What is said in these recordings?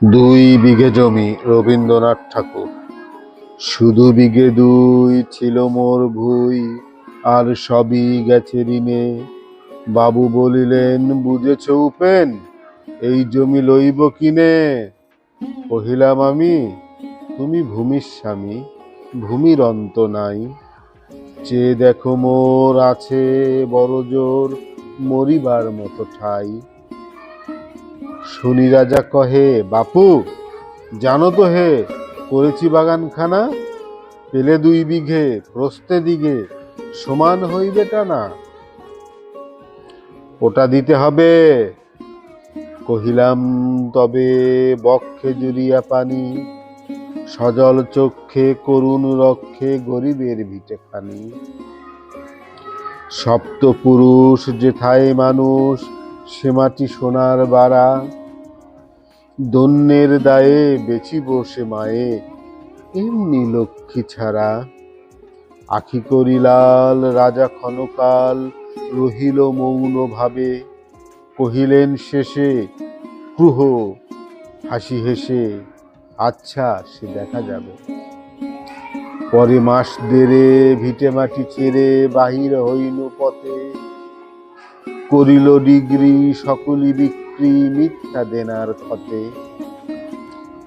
2 বিঘে জমি। রবীন্দ্রনাথ ঠাকুর। শুধু বিঘে দুই ছিল মোর ভুঁই, আর সবই গেছে ঋণে। বাবু বলিলেন, বুঝেছ উপেন, এই জমি লইব কিনে? কহিলাম আমি, তুমি ভূমির স্বামী, ভূমির অন্ত নাই। চেয়ে দেখো মোর আছে বড় জোর, মরিবার মতো ঠাই। শুনি রাজা কহে, বাপু জানো তো হে, করেছি বাগানখানা। পেলে 2 বিঘে, প্রস্থে দিগে সমান হইবে টানা। ওটা দিতে হবে। কহিলাম, তবে বক্ষে জুড়িয়া পানি, সজল চক্ষে করুণ রক্ষে গরিবের ভিটেখানি। সপ্তপুরুষ যেথায় মানুষ, সে মাটি সোনার বাড়া। দন্যের দায়ে বেচিব সে মায়ে, এমনি লক্ষ্মী ছাড়া। আখি করি লাল, রাজা ক্ষণকাল রহিল মৌন ভাবে। কহিলেন শেষে ক্রুহ হাসি হেসে, আচ্ছা সে দেখা যাবে। পরে মাস দেড়ে ভিটে মাটি ছেড়ে বাহির হইল পথে। করিল ডিগ্রি সকলি বিক্রি, মিথ্যা দেনার ক্ষতে।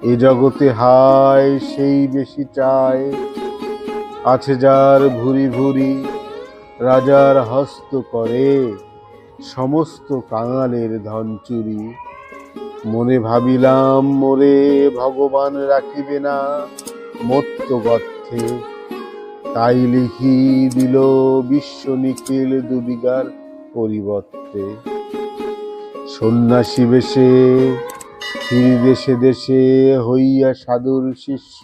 এ জগতে হায় সেই বেশি চায়, আছে যার ভুরি ভুরি। রাজার হস্ত করে সমস্ত কাঙালের ধন চুরি। মনে ভাবিলাম, মোরে ভগবান রাখিবে না মর্ত্য গর্থে। তাই লিখি দিল বিশ্ব নিখিল 2 বিঘার পরিবর্তে। সন্ন্যাসী বেশে ফিরি দেশে দেশে, হইয়া সাধুর শিষ্য।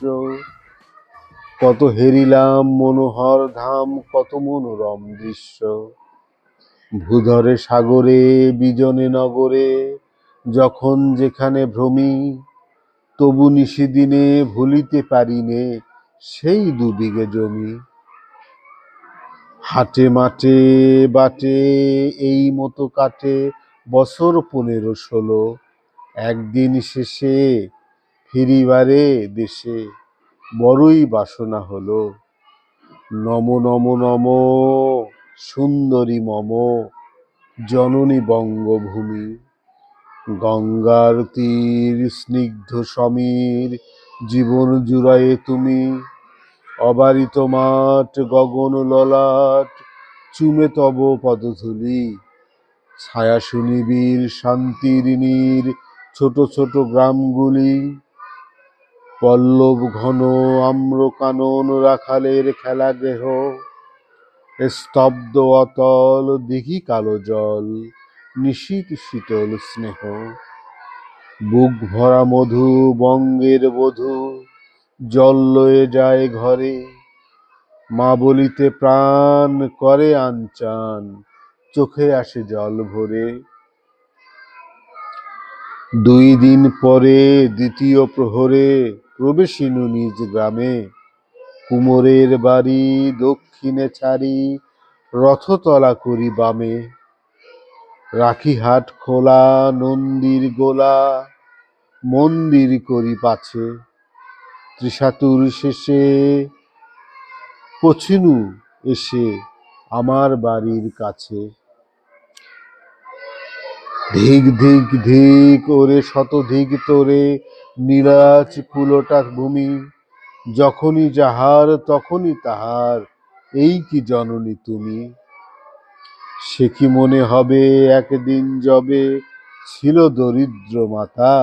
কত হেরিলাম মনোহর ধাম, কত মনোরম দৃশ্য। ভূধরে সাগরে বিজনে নগরে, যখন যেখানে ভ্রমি। তবু নিশিদিনে ভুলিতে পারিনে সেই 2 বিঘে জমি। হাটে মাঠে বাটে এই মতো কাটে বছর 15-16। একদিন শেষে ফিরিবারে দেশে, বড়ই বাসনা হলো। নম নম নম সুন্দরী মম জননী বঙ্গভূমি। গঙ্গার তীর স্নিগ্ধ সমীর, জীবন জুড়ায়ে তুমি। অবারিত মাঠ গগন ললাট, চুমে তব পদধূলি। ছায়া সুনিবিড় শান্তির নীর, ছোট ছোট গ্রামগুলি। পল্লব ঘন আম্র কানন, রাখালের খেলাগৃহ। স্তব্ধ অতল দিঘি কালো জল, নিশীথ শীতল স্নেহ। বুক ভরা মধু বঙ্গের বধূ, জল লয়ে যায় ঘরে। মা বলিতে প্রাণ করে আনচান, চোখে আসে জল ভরে। 2 দিন পরে দ্বিতীয় প্রহরে, প্রবেশিনু নিজ গ্রামে। কুমোরের বাড়ি দক্ষিণে ছাড়ি, রথতলা করি বামে। রাখি হাট খোলা, নন্দীর গোলা, মন্দির করি পাছে। ত্রিশাতুর শেষে পছিনু এসে আমার বাড়ির কাছে। ধিক ধিক ধিক ওরে শতধিক তোরে, নীলাচ কুলোটা ভূমি। যখনই যাহার তখনই তাহার, এই কি জননী তুমি। সে কি মনে হবে একদিন যবে ছিল দরিদ্র মাতা।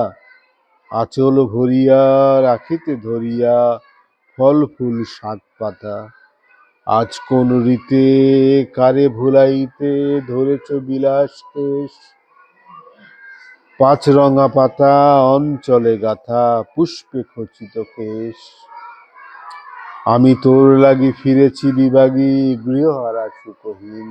আঁচল ভরিয়া রাখিতে ধরিয়া ফল ফুল শাক পাতা। আজ কোন রীতে কারে ভুলাইতে ধরেছ বিলাস কেশ। 5 রঙা পাতা অঞ্চলে গাথা, পুষ্পে খচিত কেশ। আমি তোর লাগি ফিরেছি বিভাগী, গৃহহারা সুখহীন।